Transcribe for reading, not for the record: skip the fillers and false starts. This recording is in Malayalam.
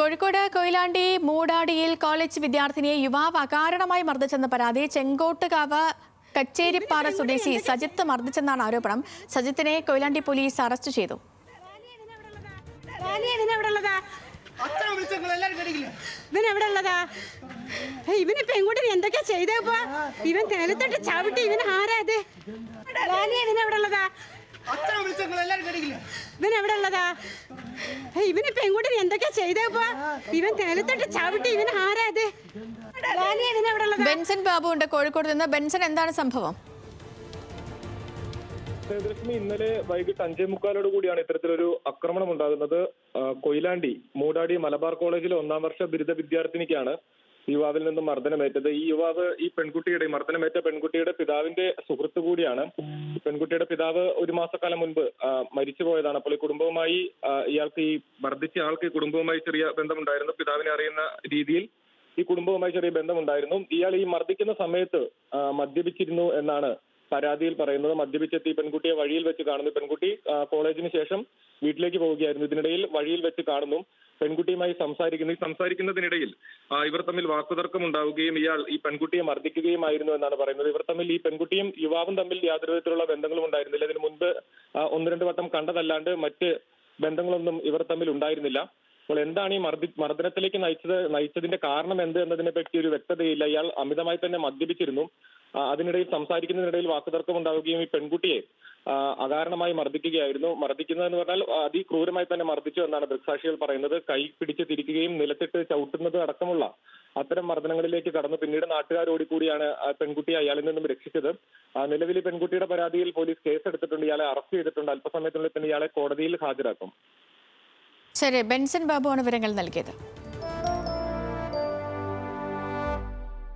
കോഴിക്കോട് കൊയിലാണ്ടി മൂടാടിയിൽ കോളേജ് വിദ്യാർത്ഥിനിയെ യുവാവ് അകാരണമായി മർദ്ദിച്ചെന്ന പരാതി ചെങ്കോട്ടുകാവ് കച്ചേരിപ്പാറ സ്വദേശി സജിത്ത് മർദ്ദിച്ചെന്നാണ് ആരോപണം. സജിത്തിനെ കൊയിലാണ്ടി പോലീസ് അറസ്റ്റ് ചെയ്തു. ഇവന് പെൺകുട്ടി എന്തൊക്കെയാ ചെയ്തപ്പോ ഇവൻ തേലത്തോട്ട് ചവിട്ടി ഇവൻ ആരാത് ഇവന് പെൺകുട്ടി എന്തൊക്കെയാ ചെയ്തപ്പോ ഇവൻ തേലത്തോട്ട് ചവിട്ടി ഇവൻ ആരാത്. ബെൻസൺ ബാബു ഉണ്ട് കോഴിക്കോട് നിന്ന്. ബെൻസൺ, എന്താണ് സംഭവം? ഇന്നലെ വൈകിട്ട് 5:45 കൂടിയാണ് ഇത്തരത്തിലൊരു ആക്രമണം ഉണ്ടാകുന്നത്. കൊയിലാണ്ടി മൂടാടി മലബാർ കോളേജിലെ 1ാം വർഷ ബിരുദ വിദ്യാർത്ഥിനിക്കാണ് യുവാവിൽ നിന്നും മർദ്ദനമേറ്റത്. ഈ യുവാവ് ഈ പെൺകുട്ടിയുടെ മർദ്ദനമേറ്റ പെൺകുട്ടിയുടെ പിതാവിന്റെ സുഹൃത്തു കൂടിയാണ്. പെൺകുട്ടിയുടെ പിതാവ് ഒരു മാസക്കാലം മുൻപ് മരിച്ചുപോയതാണ്. അപ്പോൾ ഈ കുടുംബവുമായി ഇയാൾക്ക് ഈ മർദ്ദിച്ച ആൾക്ക് ഈ കുടുംബവുമായി ചെറിയ ബന്ധമുണ്ടായിരുന്നു. പിതാവിനെ അറിയുന്ന രീതിയിൽ ഈ കുടുംബവുമായി ചെറിയ ബന്ധമുണ്ടായിരുന്നു. ഇയാൾ ഈ മർദ്ദിക്കുന്ന സമയത്ത് മദ്യപിച്ചിരുന്നു എന്നാണ് പരാതിയിൽ പറയുന്നത്. മദ്യപിച്ചെത്തി പെൺകുട്ടിയെ വഴിയിൽ വെച്ച് കാണുന്നു. പെൺകുട്ടി കോളേജിന് ശേഷം വീട്ടിലേക്ക് പോവുകയായിരുന്നു. ഇതിനിടയിൽ വഴിയിൽ വെച്ച് കാണുന്നു, പെൺകുട്ടിയുമായി സംസാരിക്കുന്നു. ഈ സംസാരിക്കുന്നതിനിടയിൽ ഇവർ തമ്മിൽ വാക്കുതർക്കം ഉണ്ടാവുകയും ഇയാൾ ഈ പെൺകുട്ടിയെ മർദ്ദിക്കുകയുമായിരുന്നു എന്നാണ് പറയുന്നത്. ഇവർ തമ്മിൽ ഈ പെൺകുട്ടിയും യുവാവും തമ്മിൽ യാതൊരു വിധത്തിലുള്ള ബന്ധങ്ങളും ഉണ്ടായിരുന്നില്ല. ഇതിനു മുൻപ് 1-2 വട്ടം കണ്ടതല്ലാണ്ട് മറ്റ് ബന്ധങ്ങളൊന്നും ഇവർ തമ്മിൽ ഉണ്ടായിരുന്നില്ല. അപ്പോൾ എന്താണ് ഈ മർദ്ദനത്തിലേക്ക് നയിച്ചതിന്റെ കാരണം എന്ത് എന്നതിനെ പറ്റി ഒരു വ്യക്തതയില്ല. ഇയാൾ അമിതമായി തന്നെ മദ്യപിച്ചിരുന്നു. അതിനിടയിൽ സംസാരിക്കുന്നതിനിടയിൽ വാക്കുതർക്കം ഉണ്ടാവുകയും ഈ പെൺകുട്ടിയെ അകാരണമായി മർദ്ദിക്കുകയായിരുന്നു. മർദ്ദിക്കുന്നതെന്ന് പറഞ്ഞാൽ അതിക്രൂരമായി തന്നെ മർദ്ദിച്ചു എന്നാണ് ദൃക്സാക്ഷികൾ പറയുന്നത്. കൈ പിടിച്ച് തിരിക്കുകയും നിലത്തിട്ട് ചവിട്ടുന്നത് അടക്കമുള്ള അത്തരം മർദ്ദനങ്ങളിലേക്ക് കടന്നു. പിന്നീട് നാട്ടുകാർ ഓടിക്കൂടിയാണ് പെൺകുട്ടിയെ അയാളിൽ നിന്നും രക്ഷിച്ചത്. നിലവിൽ പെൺകുട്ടിയുടെ പരാതിയിൽ പോലീസ് കേസെടുത്തിട്ടുണ്ട്. ഇയാളെ അറസ്റ്റ് ചെയ്തിട്ടുണ്ട്. അല്പസമയത്തിനുള്ളിൽ തന്നെ ഇയാളെ കോടതിയിൽ ഹാജരാക്കും. ശരി, ബെൻസൺ ബാബുവാണ് വിവരങ്ങൾ നൽകിയത്.